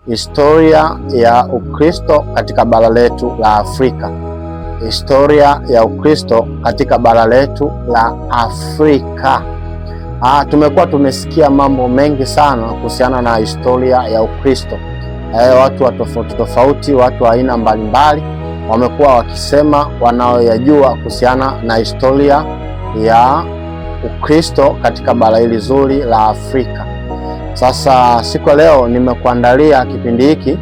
Historia ya Ukristo katika bara letu la Afrika. Historia ya Ukristo katika bara letu la Afrika. Tumekuwa tumesikia mambo mengi sana kuhusiana na historia ya Ukristo. Watu wa tofauti tofauti, watu wa aina mbalimbali wamekuwa wakisema wanaoyajua kuhusiana na historia ya Ukristo katika bara hili zuri la Afrika. Sasa siku leo nimekuandalia kipindi hiki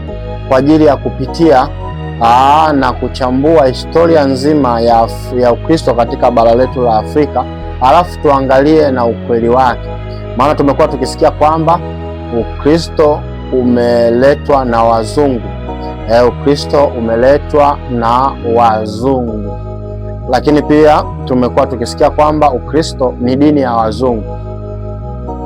kwa ajili ya kupitia na kuchambua historia nzima ya Ukristo katika bara letu la Afrika, halafu tuangalie na ukweli wake. Maana tumekuwa tukisikia kwamba Ukristo umeletwa na wazungu. Ukristo umeletwa na wazungu. Lakini pia tumekuwa tukisikia kwamba Ukristo ni dini ya wazungu.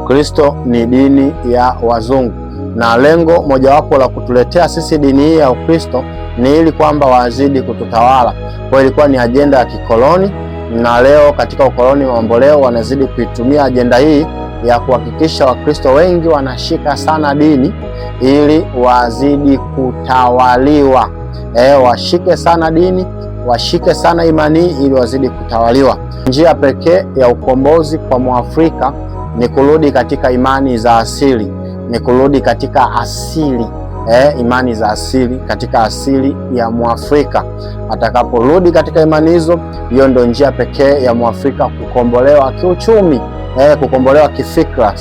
Ukristo ni dini ya wazungu, na lengo mojawapo la kutuletea sisi dini hii ya Ukristo ni ili kwamba wazidi kututawala. Kwa ilikuwa ni ajenda ya kikoloni, na leo katika ukoloni mambo leo wanazidi kuitumia ajenda hii ya kuhakikisha Wakristo wengi wanashika sana dini ili wazidi kutawaliwa. Washike sana dini, washike sana imani ili wazidi kutawaliwa. Njia pekee ya ukombozi kwa Mwafrika ni kurudi katika imani za asili, ni kurudi katika asili, imani za asili, katika asili ya Mwafrika. Atakaporudi katika imani hizo, hiyo ndio njia pekee ya Mwafrika kukombolewa kiuchumi, kukombolewa kifikra.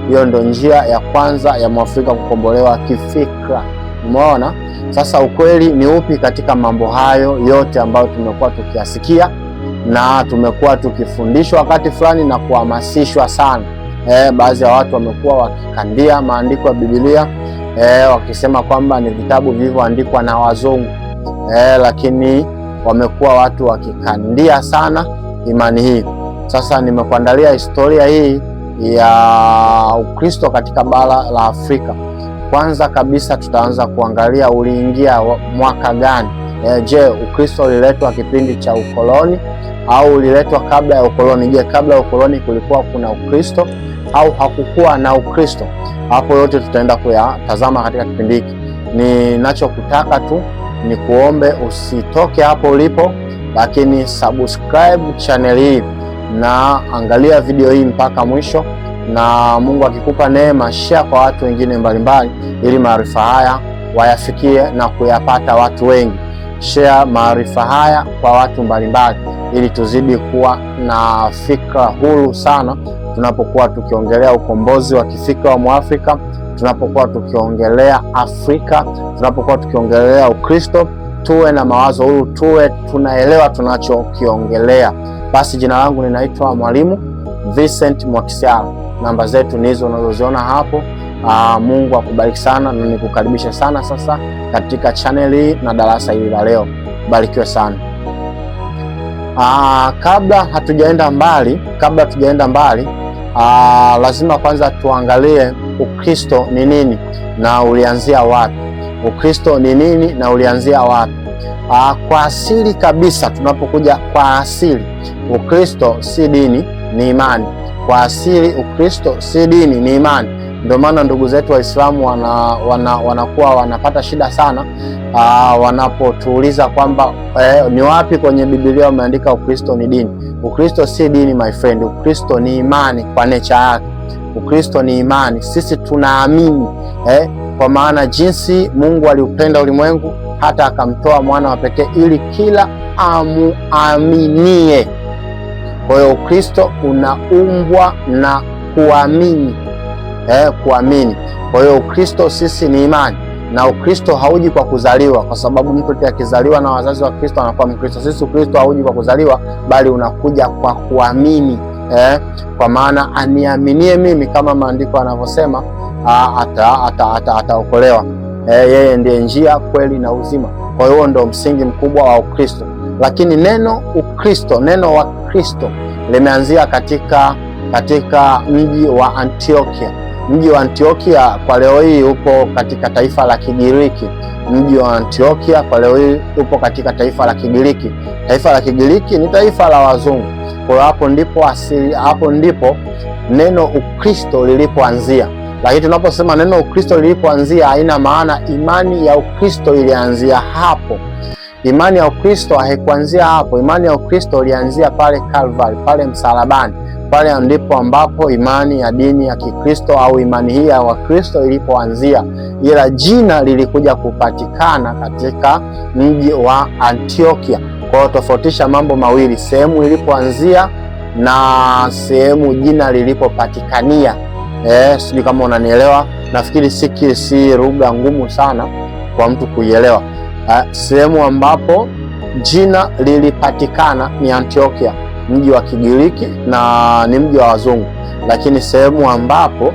Hiyo ndio njia ya kwanza ya Mwafrika kukombolewa kifikra. Umeona? Sasa ukweli ni upi katika mambo hayo yote ambayo tumekuwa tukiyasikia na tumekuwa tukifundishwa wakati fulani na kuhamasishwa sana? Baadhi ya watu wamekuwa wakikandia maandiko ya Biblia, wakisema kwamba ni vitabu vilivyoandikwa na wazungu, lakini wamekuwa watu wakikandia sana imani hii. Sasa nimekuandalia historia hii ya Ukristo katika bara la Afrika. Kwanza kabisa tutaanza kuangalia uliingia mwaka gani. Je, Ukristo uliletwa kipindi cha ukoloni au uliletwa kabla ya ukoloni? Je, kabla ya ukoloni kulikuwa kuna Ukristo au hakukuwa na Ukristo? Hapo yote tutaenda kuyatazama katika kipindi hiki. Ninachokutaka tu ni kuombe usitoke hapo ulipo, lakini subscribe channel hii na angalia video hii mpaka mwisho, na Mungu akikupa neema, share kwa watu wengine mbalimbali ili maarifa haya wayafikie na kuyapata watu wengi. Share maarifa haya kwa watu mbalimbali ili tuzidi kuwa na fikra huru sana tunapokuwa tukiongelea ukombozi wa kifikra wa Mwafrika, tunapokuwa tukiongelea Afrika, tunapokuwa tukiongelea Ukristo. Tuwe na mawazo huru, tuwe tunaelewa tunachokiongelea. Basi jina langu ninaitwa Mwalimu Vincent Mwakisyala. Namba zetu ni hizo unazoziona hapo. Mungu akubariki sana na nikukaribisha sana sasa katika channel hii na darasa hili la leo. Barikiwe sana. Kabla hatujaenda mbali, lazima kwanza tuangalie Ukristo ni nini na ulianzia wapi. Ukristo ni nini na ulianzia wapi? Kwa asili kabisa, tunapokuja kwa asili, Ukristo si dini, ni imani. Kwa asili Ukristo si dini, ni imani. Ndio maana ndugu zetu Waislamu wanakuwa wanapata shida sana wanapotuuliza kwamba ni wapi kwenye Biblia umeandika Ukristo ni dini. Ukristo si dini my friend. Ukristo ni imani kwa nature yake. Ukristo ni imani. Sisi tunaamini kwa maana jinsi Mungu aliupenda ulimwengu hata akamtoa mwana wa pekee ili kila amuaminie. Kwa hiyo Ukristo unaumbwa na kuamini, kuamini. Kwa hiyo Ukristo sisi ni imani, na Ukristo hauji kwa kuzaliwa, kwa sababu mtu akizaliwa na wazazi wa Kristo anakuwa Mkristo. Sisi Ukristo hauji kwa kuzaliwa, bali unakuja kwa kuamini. Kwa maana aniaminie mimi, kama maandiko yanavyosema, ataokolewa. Yeye ndiye njia, kweli na uzima. Kwa hiyo ndio msingi mkubwa wa Ukristo. Lakini neno Ukristo, neno wa Kristo limeanzia katika mji wa Antiokia. Mji wa Antiokia kwa leo hii upo katika taifa la Kigiriki. Mji wa Antiokia kwa leo hii upo katika taifa la Kigiriki. Taifa la Kigiriki ni taifa la wazungu. Kwa hapo ndipo neno Ukristo lilipoanzia. Lakini tunaposema neno Ukristo lilipoanzia, haina maana imani ya Ukristo ilianzia hapo. Imani ya Ukristo haikuanzia hapo. Imani ya Ukristo ilianzia pale Calvary, pale msalabani. Pale ndipo ambapo imani ya dini ya Kikristo au imani hii ya Wakristo ilipoanzia, ila jina lilikuja kupatikana katika mji wa Antiokia. Kwa hiyo tofautisha mambo mawili, sehemu ilipoanzia na sehemu jina lilipopatikania. Sijui kama unanielewa. Nafikiri si lugha ngumu sana kwa mtu kuielewa. Sehemu ambapo jina lilipatikana ni Antiokia, mji wa Kigiriki na ni mji wa wazungu. Lakini sehemu ambapo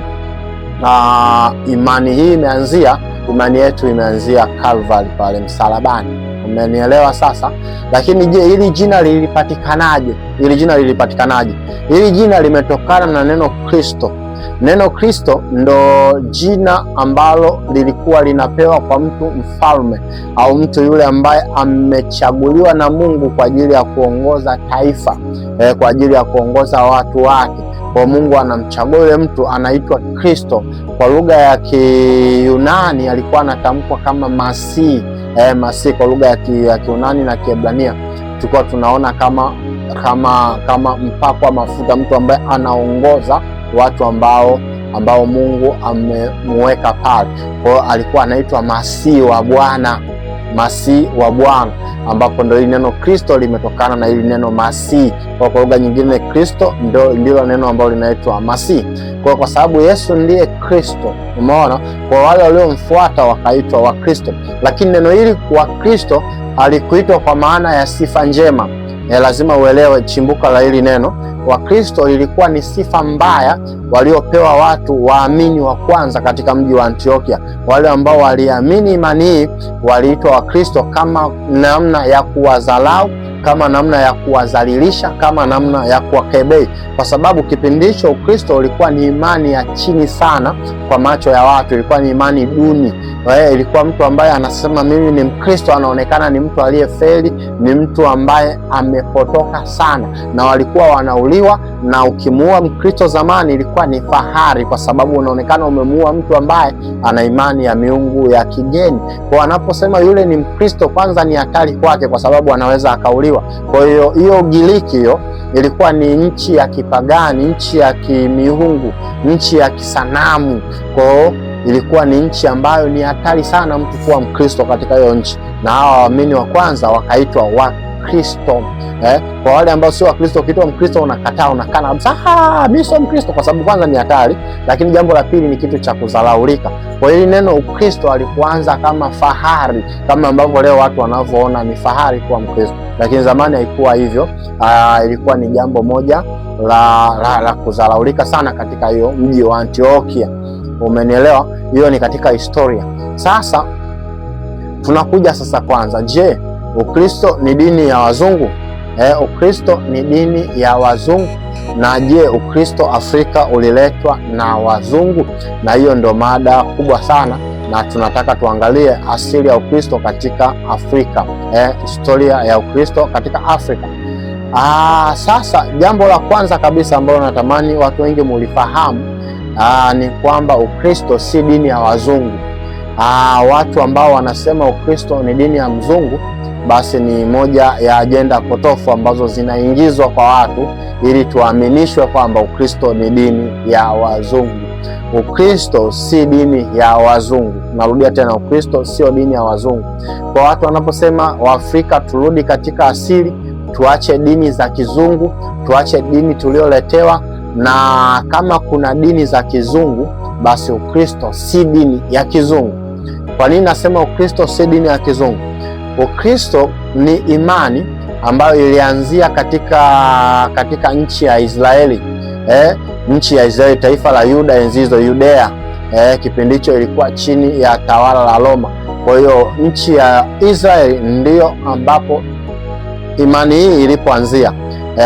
imani hii imeanzia, imani yetu imeanzia Calvary, pale msalabani. Umenielewa sasa? Lakini je, hili jina lilipatikanaje? Hili jina limetokana na neno Kristo. Neno Kristo ndo jina ambalo lilikuwa linapewa kwa mtu mfalme au mtu yule ambaye amechaguliwa na Mungu kwa ajili ya kuongoza taifa, kwa ajili ya kuongoza watu wake. Kwa Mungu anamchagua yule mtu, anaitwa Kristo. Kwa lugha ya Kiyunani alikuwa anatamkwa kama Masihi. Masihi kwa lugha ya Kiyunani na Kiebrania tulikuwa tunaona kama mpakwa mafuta, mtu ambaye anaongoza watu ambao Mungu amemuweka pale. Kwa hiyo alikuwa anaitwa Masihi wa Bwana, Masihi wa Bwana, ambapo ndio hili neno Kristo limetokana na hili neno Masihi. Kwa lugha nyingine Kristo ndilo neno ambalo linaitwa Masihi. Kwa sababu Yesu ndiye Kristo, umeona, kwa wale waliomfuata wakaitwa Wakristo. Lakini neno hili Wakristo alikuitwa kwa maana ya sifa njema. Lazima uelewe chimbuka la hili neno. Wakristo ilikuwa ni sifa mbaya waliopewa watu waamini wa kwanza katika mji wa Antiokia. Wale ambao waliamini imani hii waliitwa Wakristo, kama namna ya kuwadharau, kama namna ya kuwadhalilisha, kama namna ya kuwakebei, kwa sababu kipindi hicho Ukristo ulikuwa ni imani ya chini sana kwa macho ya watu. Ilikuwa ni imani duni. Ilikuwa mtu ambaye anasema mimi ni Mkristo anaonekana ni mtu aliyefeli, ni mtu ambaye amepotoka sana, na walikuwa wanauliwa. Na ukimuua Mkristo zamani ilikuwa ni fahari, kwa sababu unaonekana umemuua mtu ambaye ana imani ya miungu ya kigeni. Kwa anaposema yule ni Mkristo, kwanza ni hatari kwake, kwa sababu anaweza akauliwa. Kwa hiyo Giriki hiyo ilikuwa ni nchi ya kipagani, nchi ya kimiungu, nchi ya kisanamu. Kwa hiyo ilikuwa ni nchi ambayo ni hatari sana mtu kuwa Mkristo katika hiyo nchi, na hawa waamini wa kwanza wakaitwa Wakristo. Kwa wale ambao sio Wakristo, ukiitwa Mkristo unakataa, unakana kabisa, mimi sio Mkristo, kwa sababu kwanza ni hatari, lakini jambo la pili ni kitu cha kudharaulika. Kwa hiyo neno Ukristo alikuanza kama fahari, kama ambavyo leo watu wanavyoona ni fahari kuwa Mkristo, lakini zamani haikuwa hivyo. Ilikuwa ni jambo moja la kudharaulika sana katika hiyo mji wa Antiokia. Umenielewa? Hiyo ni katika historia. Sasa tunakuja sasa kwanza, je, Ukristo ni dini ya wazungu? Ukristo ni dini ya wazungu. Na je, Ukristo Afrika uliletwa na wazungu? Na hiyo ndo mada kubwa sana, na tunataka tuangalie asili ya Ukristo katika Afrika, historia ya Ukristo katika Afrika. Sasa jambo la kwanza kabisa ambalo natamani watu wengi mulifahamu ni kwamba Ukristo si dini ya wazungu. Watu ambao wanasema Ukristo ni dini ya mzungu, basi ni moja ya ajenda potofu ambazo zinaingizwa kwa watu ili tuaminishwe kwamba Ukristo ni dini ya wazungu. Ukristo si dini ya wazungu. Narudia tena, Ukristo sio dini ya wazungu. Kwa watu wanaposema Waafrika turudi katika asili, tuache dini za kizungu, tuache dini tulioletewa, na kama kuna dini za kizungu, basi Ukristo si dini ya kizungu. Kwa nini nasema Ukristo si dini ya kizungu? Ukristo ni imani ambayo ilianzia katika nchi ya Israeli. Nchi ya Israeli, taifa la Yuda, enzi hizo Yudea, kipindi hicho ilikuwa chini ya tawala la Roma. Kwa hiyo nchi ya Israeli ndiyo ambapo imani hii ilipoanzia.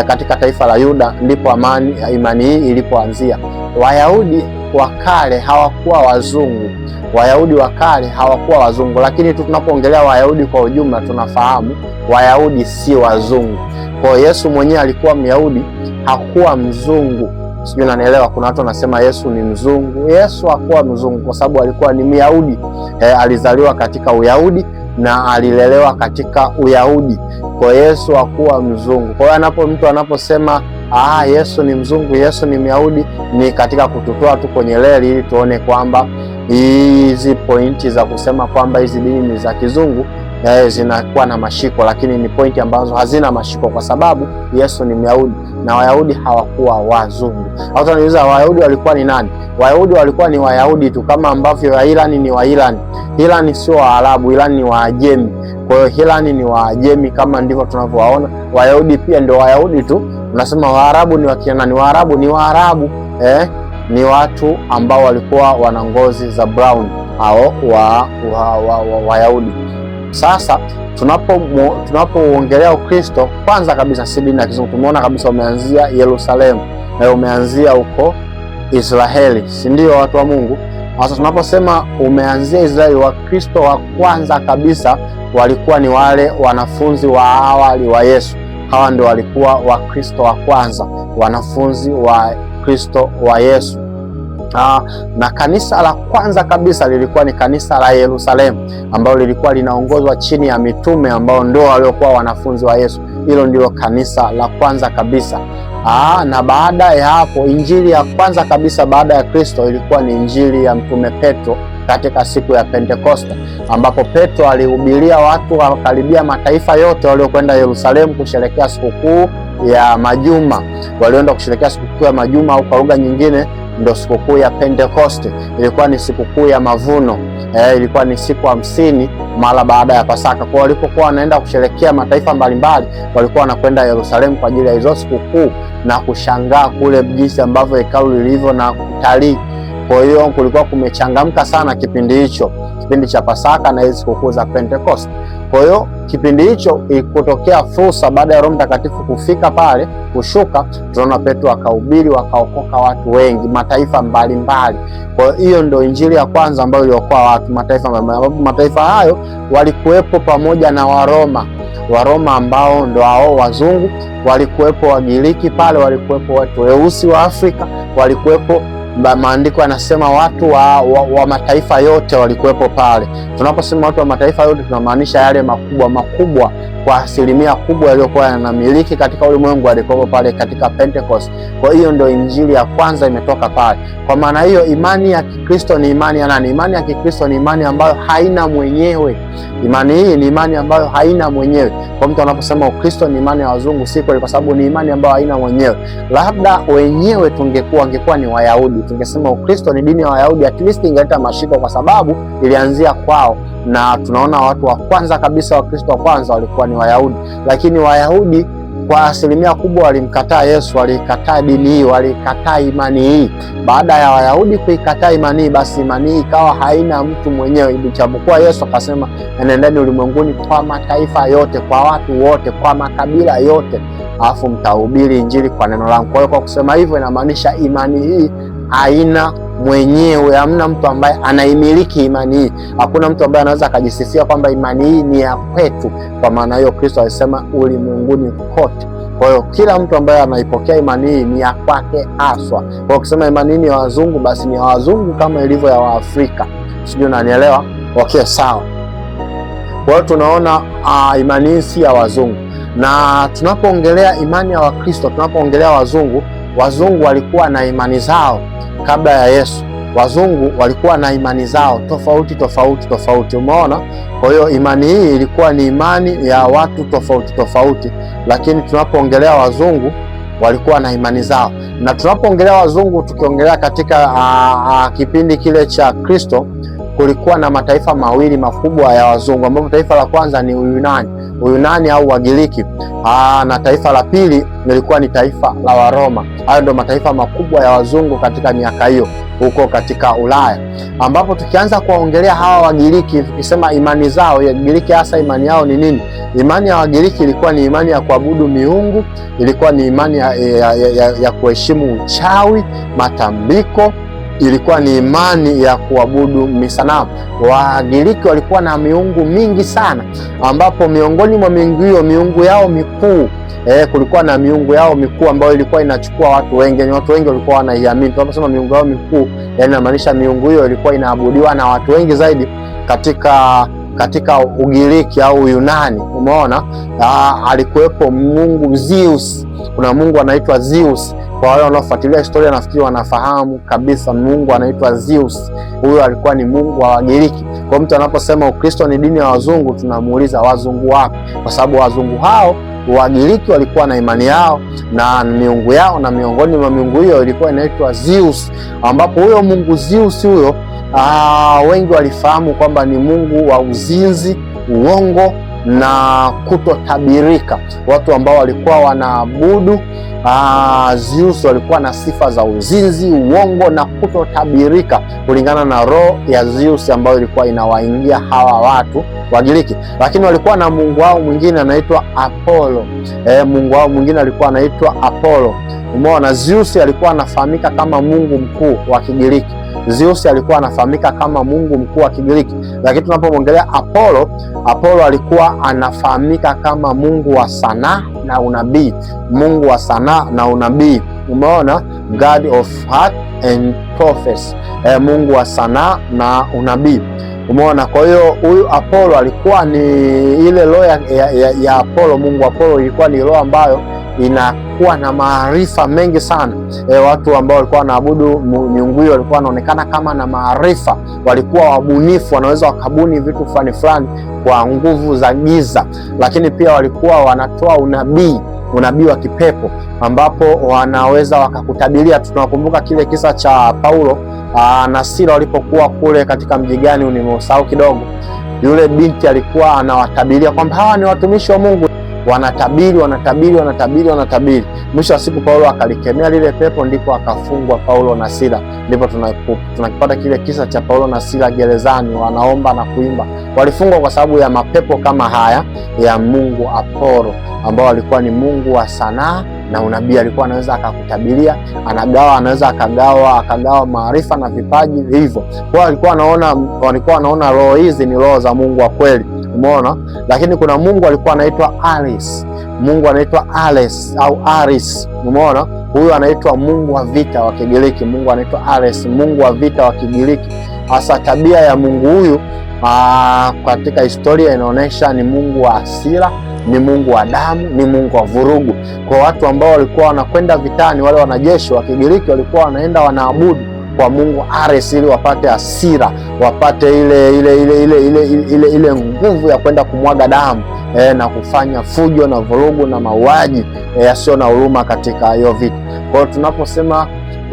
Katika taifa la Yuda ndipo imani hii ilipoanzia. Wayahudi wa kale hawakuwa wazungu. Wayahudi wa kale hawakuwa wazungu, lakini tunapoongelea Wayahudi kwa ujumla tunafahamu Wayahudi si wazungu. Kwa Yesu mwenyewe alikuwa Myahudi, hakuwa mzungu. Sijui unanielewa. Kuna watu wanasema Yesu ni mzungu. Yesu hakuwa mzungu kwa sababu alikuwa ni Myahudi. Alizaliwa katika Uyahudi na alilelewa katika Uyahudi. Kwa Yesu hakuwa mzungu. Kwa hiyo mtu anaposema Yesu ni mzungu, Yesu ni Myahudi, ni katika kututoa tu kwenye reli ili tuone kwamba hizi pointi za kusema kwamba hizi dini ni za kizungu zinakuwa na mashiko, lakini ni pointi ambazo hazina mashiko kwa sababu Yesu ni Myahudi na Wayahudi hawakuwa wazungu. Watu wanauliza Wayahudi walikuwa ni nani? Wayahudi walikuwa ni Wayahudi tu kama ambavyo Wairani ni Wairani. Irani sio Waarabu, Irani ni Waajemi. Kwa hiyo Irani ni Waajemi kama ndivyo tunavyowaona. Wayahudi pia ndio Wayahudi tu. Unasema Waarabu ni wakina nani? Waarabu ni Waarabu. Ni watu ambao walikuwa wana ngozi za brown au Wayahudi. Sasa tunapoongelea Ukristo, kwanza kabisa si dini ya kizungu. Tumeona kabisa umeanzia Yerusalemu na umeanzia huko Israeli, si ndio watu wa Mungu? Sasa tunaposema umeanzia Israeli, Wakristo wa kwanza kabisa walikuwa ni wale wanafunzi wa awali wa Yesu. Hawa ndio walikuwa Wakristo wa kwanza, wanafunzi wa Kristo wa Yesu. Na kanisa la kwanza kabisa lilikuwa ni kanisa la Yerusalemu ambalo lilikuwa linaongozwa chini ya mitume ambao ndio waliokuwa wanafunzi wa Yesu. Hilo ndilo kanisa la kwanza kabisa. Na baada ya hapo injili ya kwanza kabisa baada ya Kristo ilikuwa ni injili ya mtume Petro katika siku ya Pentekoste, ambapo Petro alihubiria watu wa karibia mataifa yote waliokwenda Yerusalemu kusherehekea sikukuu ya Majuma. Walienda kusherehekea sikukuu ya Majuma au kwa lugha nyingine ndio sikukuu ya Pentekoste. Ilikuwa ni sikukuu ya mavuno. Ilikuwa ni siku 50 mara baada ya Pasaka. Kwa walipokuwa wanaenda kusherehekea mataifa mbalimbali, walikuwa wanakwenda Yerusalemu kwa ajili ya hizo sikukuu na kushangaa kule jinsi ambavyo hekalu lilivyo na kutalii. Kwa hiyo kulikuwa kumechangamka sana kipindi hicho, kipindi cha Pasaka na hizo sikukuu za Pentekoste. Kwa hiyo kipindi hicho ikutokea fursa baada ya Roho Mtakatifu kufika pale, kushuka, tunaona Petro akahubiri, wakaokoka watu wengi mataifa mbalimbali. Kwa hiyo ndio injili ya kwanza ambayo iliokoa watu mataifa mbalimbali. Mataifa hayo walikuwepo pamoja na Waroma ambao ndio hao wazungu, walikuwepo Wagiriki pale, walikuwepo watu weusi wa Afrika, walikuwepo, maandiko yanasema watu wa mataifa yote walikuwepo pale. Tunaposema watu wa mataifa yote tunamaanisha yale makubwa kwa asilimia kubwa yaliyokuwa yanamiliki katika ulimwengu walikuwepo pale katika Pentecost. Kwa hiyo ndio injili ya kwanza imetoka pale. Kwa maana hiyo imani ya Kikristo ni imani ya nani? Imani ya Kikristo ni imani ambayo haina mwenyewe. Imani hii ni imani ambayo haina mwenyewe. Kwa mtu anaposema Ukristo ni imani ya wazungu, si kweli, kwa sababu ni imani ambayo haina mwenyewe. Labda wenyewe wangekuwa ni Wayahudi, tungesema Ukristo ni dini ya Wayahudi, at least ingeleta mashiko kwa sababu ilianzia kwao, na tunaona watu wa kwanza kabisa Wakristo wa kwanza walikuwa ni Wayahudi. Lakini Wayahudi kwa asilimia kubwa walimkataa Yesu, walikataa dini hii, walikataa imani hii. Baada ya Wayahudi kuikataa imani hii, basi imani hii ikawa haina mtu mwenyewe. Ilichapokuwa Yesu akasema, enendeni ulimwenguni kwa mataifa yote, kwa watu wote, kwa makabila yote, alafu mtahubiri injili kwa neno langu. Kwa hiyo kwa kusema hivyo inamaanisha imani hii haina mwenyewe. Hamna mtu ambaye anaimiliki imani hii. Hakuna mtu ambaye anaweza akajisifia kwamba imani hii ni ya kwetu. Kwa maana hiyo Kristo alisema ulimwenguni kote. Kwa hiyo kila mtu ambaye anaipokea imani hii ni ya kwake haswa. Kwa kusema imani hii ni ya wazungu, basi ni ya wazungu kama ilivyo ya Waafrika. Sijui unanielewa? Okay, sawa. Kwa hiyo tunaona imani hii si ya wazungu. Na tunapoongelea imani ya Wakristo, tunapoongelea wazungu walikuwa na imani zao kabla ya Yesu. Wazungu walikuwa na imani zao tofauti. Umeona? Kwa hiyo imani hii ilikuwa ni imani ya watu tofauti, lakini tunapoongelea wazungu walikuwa na imani zao. Na tunapoongelea wazungu, tukiongelea katika kipindi kile cha Kristo, kulikuwa na mataifa mawili makubwa ya wazungu, ambapo taifa la kwanza ni Uyunani au Wagiriki, na taifa la pili lilikuwa ni taifa la Waroma. Hayo ndio mataifa makubwa ya wazungu katika miaka hiyo huko katika Ulaya, ambapo tukianza kuwaongelea hawa Wagiriki, tukisema imani zao, Wagiriki hasa imani yao ni nini? Imani ya Wagiriki ilikuwa ni imani ya kuabudu miungu, ilikuwa ni imani ya kuheshimu uchawi, matambiko, ilikuwa ni imani ya kuabudu misanamu. Wagiriki walikuwa na miungu mingi sana, ambapo miongoni mwa miungu hiyo, miungu yao mikuu kulikuwa na miungu yao mikuu ambayo ilikuwa inachukua watu wengi, ni watu wengi walikuwa wanaiamini. Tunaposema miungu yao mikuu, yani inamaanisha miungu hiyo ilikuwa inaabudiwa na watu wengi zaidi katika Ugiriki au Yunani. Umeona, alikuwepo mungu Zeus. Kuna mungu anaitwa Zeus. Kwa wale wanaofuatilia historia nafikiri wanafahamu kabisa mungu anaitwa Zeus. Huyo alikuwa ni mungu wa Wagiriki. Kwa mtu anaposema Ukristo ni dini ya wazungu, tunamuuliza wazungu wapi? Kwa sababu wazungu hao Wagiriki walikuwa na imani yao na miungu yao, na miongoni mwa miungu hiyo ilikuwa inaitwa Zeus, ambapo huyo mungu Zeus huyo wengi walifahamu kwamba ni mungu wa uzinzi, uongo na kutotabirika. Watu ambao walikuwa wanaabudu Zeus walikuwa na sifa za uzinzi, uongo na kutotabirika, kulingana na roho ya Zeus ambayo ilikuwa inawaingia hawa watu Wagiriki. Lakini walikuwa na mungu wao mwingine anaitwa Apollo. Mungu wao mwingine alikuwa anaitwa Apollo. Umeona, Zeus alikuwa anafahamika kama mungu mkuu wa Kigiriki. Zeus alikuwa anafahamika kama mungu mkuu wa Kigiriki, lakini tunapomwongelea Apollo alikuwa anafahamika kama mungu wa sanaa na unabii. Mungu wa sanaa na unabii. Umeona, God of art and prophecy, mungu wa sanaa na unabii. Umeona, kwa hiyo huyu Apollo alikuwa ni ile roho ya Apollo. Mungu Apollo ilikuwa ni roho ambayo inakuwa na maarifa mengi sana. Watu ambao walikuwa wanaabudu miungu hiyo walikuwa wanaonekana kama na maarifa, walikuwa wabunifu, wanaweza wakabuni vitu fulani fulani kwa nguvu za giza, lakini pia walikuwa wanatoa unabii wa kipepo, ambapo wanaweza wakakutabiria. Tunakumbuka kile kisa cha Paulo na Sila walipokuwa kule katika mji gani, nimesahau kidogo. Yule binti alikuwa anawatabiria kwamba hawa ni watumishi wa Mungu. Wanatabiri. Mwisho wa siku Paulo akalikemea lile pepo, ndipo akafungwa Paulo na Sila. Ndipo tunakipata kile kisa cha Paulo na Sila gerezani, wanaomba na kuimba. Walifungwa kwa sababu ya mapepo kama haya ya mungu Apollo, ambao alikuwa ni mungu wa sanaa na unabii. Alikuwa anaweza akakutabiria, anaweza akagawa maarifa na vipaji hivyo. Kwa walikuwa wanaona roho hizi ni roho za Mungu wa kweli. Umeona, lakini kuna mungu alikuwa anaitwa Ares. Mungu anaitwa Ares au Aris. Umeona, huyu anaitwa mungu wa vita wa Kigiriki. Mungu anaitwa Ares, mungu wa vita wa Kigiriki. Hasa tabia ya mungu huyu katika historia inaonyesha ni mungu wa hasira, ni mungu wa damu, ni mungu wa vurugu. Kwa watu ambao walikuwa wanakwenda vitani, wale wanajeshi wa Kigiriki walikuwa wanaenda wanaabudu kwa mungu Ares ili wapate hasira, wapate ile nguvu ya kwenda kumwaga damu na kufanya fujo na vurugu na mauaji yasiyo na huruma katika hiyo vita. Kwa hiyo tunaposema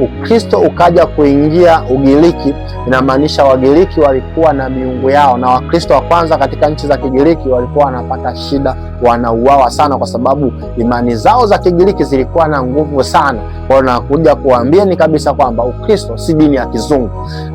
Ukristo ukaja kuingia Ugiriki, inamaanisha Wagiriki walikuwa na miungu yao, na Wakristo wa kwanza katika nchi za Kigiriki walikuwa wanapata shida, wanauawa sana, kwa sababu imani zao za Kigiriki zilikuwa na nguvu sana. Kwa hiyo nakuja kuambieni kabisa kwamba Ukristo si dini ya kizungu.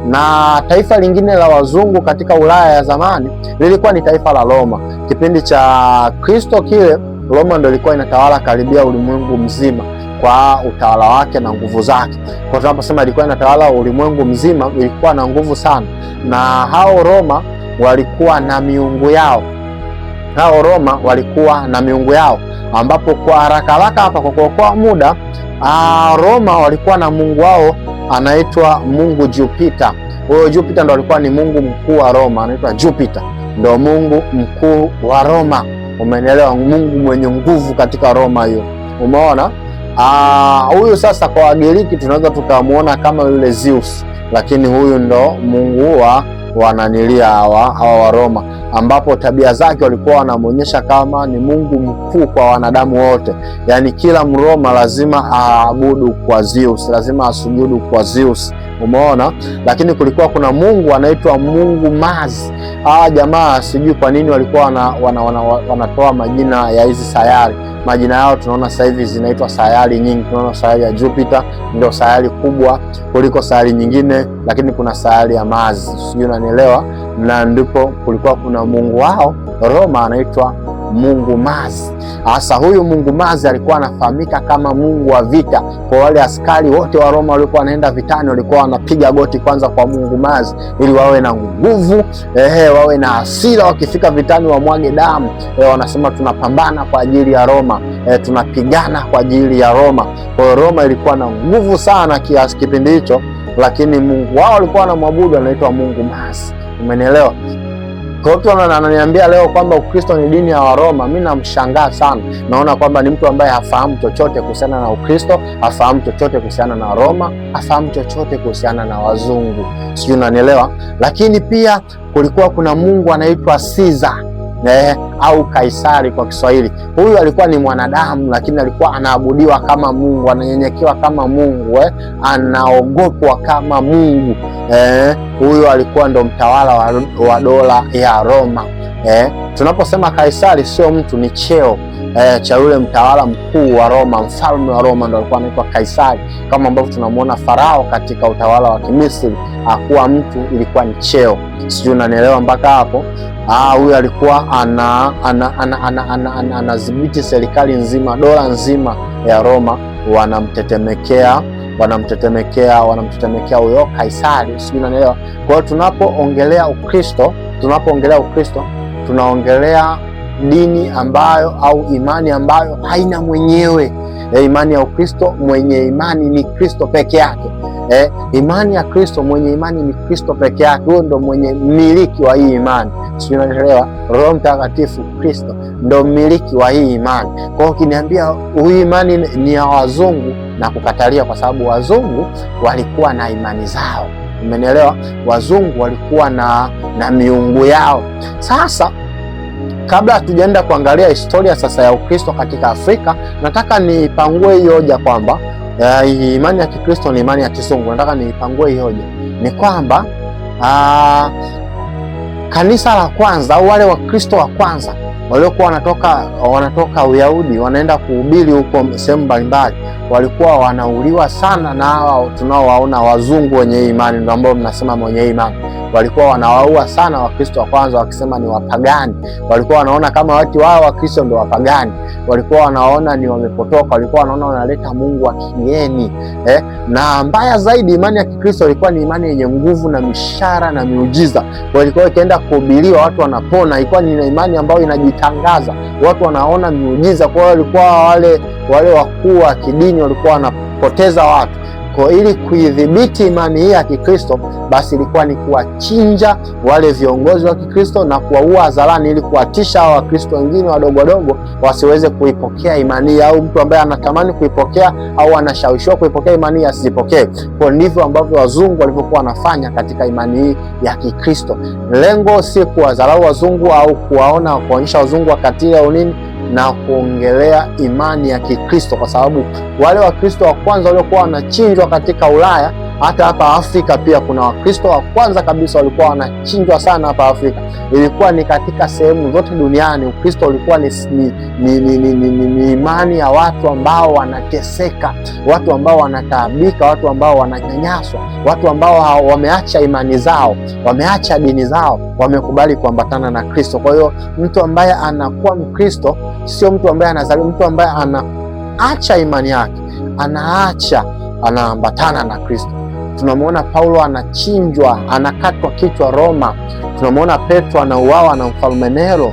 Na taifa lingine la wazungu katika Ulaya ya zamani lilikuwa ni taifa la Roma. Kipindi cha Kristo kile, Roma ndio ilikuwa inatawala karibia ulimwengu mzima kwa utawala wake na nguvu zake. Kwa tunaposema ilikuwa inatawala ulimwengu mzima, ilikuwa na nguvu sana. Na hao Roma walikuwa na miungu yao. Ambapo kwa haraka hapa, kwa kuokoa muda, Roma walikuwa na mungu wao anaitwa mungu Jupiter. Huyo Jupiter ndo alikuwa ni mungu mkuu wa Roma, anaitwa Jupiter, ndo mungu mkuu wa Roma. Umeelewa? Mungu mwenye nguvu katika Roma hiyo. Umeona? Huyu sasa kwa Wagiriki tunaweza tukamuona kama yule Zeus, lakini huyu ndo mungu wananilia hawa wa Roma, ambapo tabia zake walikuwa wanamuonyesha kama ni mungu mkuu kwa wanadamu wote. Yaani kila Mroma lazima aabudu kwa Zeus, lazima asujudu kwa Zeus. Umeona? Lakini kulikuwa kuna mungu anaitwa mungu Mars. Hawa jamaa sijui kwa nini walikuwa wanatoa majina ya hizi sayari. Majina yao tunaona sasa hivi zinaitwa sayari nyingi. Tunaona sayari ya Jupiter ndio sayari kubwa kuliko sayari nyingine, lakini kuna sayari ya Mars, sijui unanielewa. Na ndipo kulikuwa kuna mungu wao Roma anaitwa Mungu Mars. Sasa huyu Mungu Mars alikuwa anafahamika kama mungu wa vita. Kwa wale askari wote wa Roma walikuwa wanaenda vitani, walikuwa wanapiga goti kwanza kwa Mungu Mars ili wawe na nguvu, wawe na hasira, wakifika vitani wamwage damu. Wanasema tunapambana kwa ajili ya Roma, tunapigana kwa ajili ya Roma. Kwa hiyo Roma ilikuwa na nguvu sana kiasi kipindi hicho, lakini mungu wao walikuwa wanamwabudu anaitwa Mungu Mars. Umenielewa? Kwa mtu ananiambia leo kwamba Ukristo ni dini ya Waroma, mimi namshangaa sana. Naona kwamba ni mtu ambaye hafahamu chochote kuhusiana na Ukristo, hafahamu chochote kuhusiana na Roma, hafahamu chochote kuhusiana na wazungu. Sijui unanielewa? Lakini pia kulikuwa kuna mungu anaitwa Caesar, au Kaisari kwa Kiswahili. Huyu alikuwa ni mwanadamu, lakini alikuwa anaabudiwa kama mungu, ananyenyekewa kama mungu, anaogopwa kama mungu. Huyu alikuwa ndo mtawala wa dola ya Roma. Tunaposema Kaisari sio mtu, ni cheo cha yule mtawala mkuu wa Roma, mfalme wa Roma ndo alikuwa anaitwa Kaisari, kama ambavyo tunamuona Farao katika utawala wa Kimisri. Hakuwa mtu, ilikuwa ni cheo. Sijui unanielewa mpaka hapo? Huyu alikuwa anadhibiti serikali nzima, dola nzima ya Roma, wanamtetemekea huyo Kaisari. Sijui unanielewa? Kwa hiyo tunapoongelea Ukristo, tunaongelea dini ambayo au imani ambayo haina mwenyewe. Imani ya Ukristo, mwenye imani ni Kristo peke yake. Imani ya Kristo, mwenye imani ni Kristo peke yake. Huyo ndo mwenye mmiliki wa hii imani. Sio, unaelewa? Roho Mtakatifu, Kristo ndo mmiliki wa hii imani. Kwa hiyo ukiniambia hii imani ni ya wazungu, na kukatalia, kwa sababu wazungu walikuwa na imani zao. Umenielewa? Wazungu walikuwa na miungu yao. Sasa kabla hatujaenda kuangalia historia sasa ya Ukristo katika Afrika, nataka nipangue hii hoja kwamba imani ya Kikristo ni imani ya kizungu. Nataka nipangue hii hoja, ni kwamba kanisa la kwanza au wale Wakristo wa kwanza waliokuwa wanatoka Uyahudi wanaenda kuhubiri huko sehemu mbalimbali, walikuwa wanauliwa sana na hawa tunaowaona wazungu wenye imani, ndio ambao mnasema mwenye imani. Walikuwa wanawaua sana Wakristo wa kwanza, wakisema ni wapagani. Walikuwa wanaona kama watu wao Wakristo ndio wapagani, walikuwa wanaona ni wamepotoka, walikuwa wanaona wanaleta mungu wa kigeni. Na mbaya zaidi, imani ya Kikristo ilikuwa ni imani yenye nguvu na mishara na miujiza. Walikuwa ikienda kuhubiriwa watu wanapona, ilikuwa ni imani ambayo inajitangaza, watu wanaona miujiza. Kwa hiyo walikuwa wale wakuu wa kidini walikuwa wanapoteza watu. Kwa ili kuidhibiti imani hii ya Kikristo, basi ilikuwa ni kuwachinja wale viongozi wa Kikristo na kuwaua hadharani, ili kuwatisha hao Wakristo wengine wadogo wadogo wasiweze kuipokea imani hii, au mtu ambaye anatamani kuipokea au anashawishiwa kuipokea imani hii asipokee. Kwa ndivyo ambavyo wazungu walivyokuwa wanafanya katika imani hii ya Kikristo. Lengo si kuwadharau wazungu au kuwaonyesha wazungu wakatili au nini, na kuongelea imani ya Kikristo, kwa sababu wale Wakristo wa kwanza waliokuwa wanachinjwa katika Ulaya, hata hapa Afrika pia kuna Wakristo wa kwanza kabisa walikuwa wanachinjwa sana hapa Afrika. Ilikuwa ni katika sehemu zote duniani. Ukristo ulikuwa ni imani ya watu ambao wanateseka, watu ambao wanataabika, watu ambao wananyanyaswa, watu ambao wameacha imani zao, wameacha dini zao, wamekubali kuambatana na Kristo. Kwa hiyo mtu ambaye anakuwa Mkristo sio mtu ambaye anazaliwa, mtu ambaye anaacha imani yake, anaambatana na Kristo. Tunamwona Paulo anachinjwa, anakatwa kichwa Roma. Tunamwona Petro anauawa na mfalme Nero.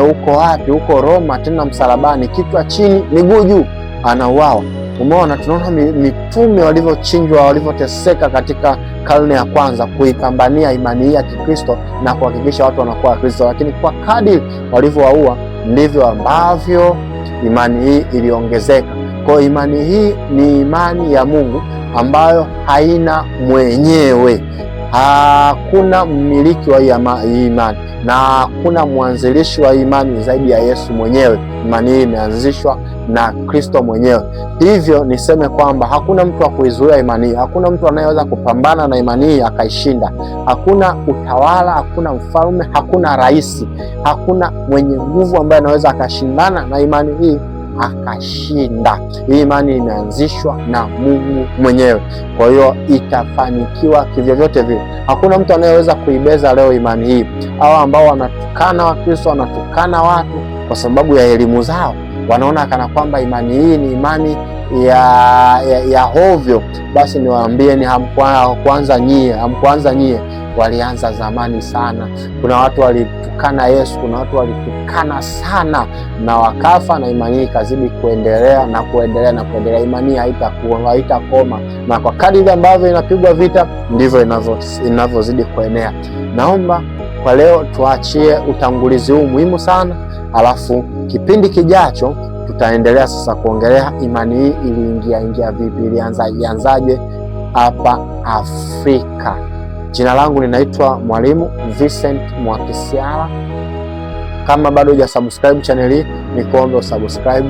Huko wapi? Huko Roma, tena msalabani, kichwa chini miguu juu, anauawa. Umeona, tunaona mitume walivyochinjwa, walivyoteseka katika karne ya kwanza kuipambania imani hii ya Kikristo na kuhakikisha watu wanakuwa Kristo. Lakini kwa kadiri walivyowaua ndivyo ambavyo imani hii iliongezeka. Kwa imani hii ni imani ya Mungu ambayo haina mwenyewe. Hakuna mmiliki wa hii imani na hakuna mwanzilishi wa imani zaidi ya Yesu mwenyewe. Imani hii imeanzishwa na Kristo mwenyewe. Hivyo niseme kwamba hakuna mtu wa kuizuia imani hii. Hakuna mtu anayeweza kupambana na imani hii akaishinda. Hakuna utawala, hakuna mfalme, hakuna rais, hakuna mwenye nguvu ambaye anaweza akashindana na imani hii akashinda. Hii imani imeanzishwa na Mungu mwenyewe, kwa hiyo itafanikiwa kivyovyote vile. Hakuna mtu anayeweza kuibeza leo imani hii. Hao ambao wanatukana Wakristo, wanatukana watu, kwa sababu ya elimu zao wanaona kana kwamba imani hii ni imani ya hovyo. Basi niwaambieni, hamkuanza nyie, walianza zamani sana. Kuna watu walitukana Yesu, kuna watu walitukana sana na wakafa, na imani hii ikazidi kuendelea na kuendelea na kuendelea. Imani haitakoma, na kwa kadiri ambavyo inapigwa vita ndivyo inavyozidi kuenea. Naomba kwa leo tuachie utangulizi huu muhimu sana, alafu kipindi kijacho tutaendelea sasa kuongelea imani hii iliingia vipi, ilianzaje hapa Afrika. Jina langu ninaitwa Mwalimu Vincent Mwakisyala. Kama bado hujasubscribe channel hii, nikuombe usubscribe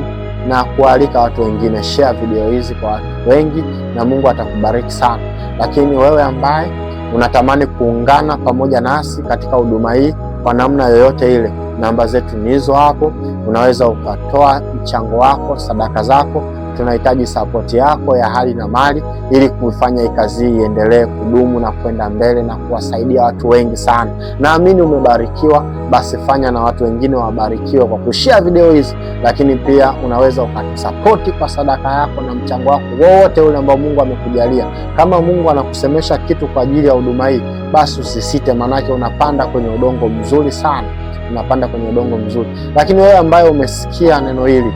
na kualika watu wengine, share video hizi kwa watu wengi na Mungu atakubariki sana. Lakini wewe ambaye unatamani kuungana pamoja nasi katika huduma hii kwa namna yoyote ile, namba zetu ni hizo hapo. Unaweza ukatoa mchango wako, sadaka zako. Tunahitaji sapoti yako ya hali na mali ili kufanya kazi hii iendelee kudumu na kwenda mbele na kuwasaidia watu wengi sana. Naamini umebarikiwa, basi fanya na watu wengine wabarikiwe kwa kushare video hizi. Lakini pia unaweza ukatusapoti kwa sadaka yako na mchango wako wote ule ambao Mungu amekujalia. Kama Mungu anakusemesha kitu kwa ajili ya huduma hii, basi usisite, manake unapanda kwenye udongo mzuri sana, unapanda kwenye udongo mzuri. Lakini wewe ambaye umesikia neno hili,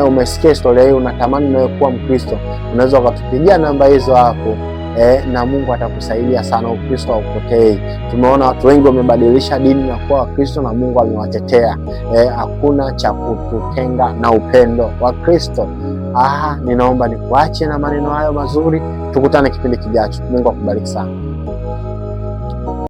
umesikia historia hii, unatamani nawe kuwa Mkristo, unaweza ukatupigia namba hizo hapo, na Mungu atakusaidia sana. Ukristo haupotei. Tumeona watu wengi wamebadilisha dini na kuwa Wakristo na Mungu amewatetea. Hakuna cha kututenga na upendo wa Kristo. Ninaomba nikuache na maneno hayo mazuri. Tukutane kipindi kijacho. Mungu akubariki sana.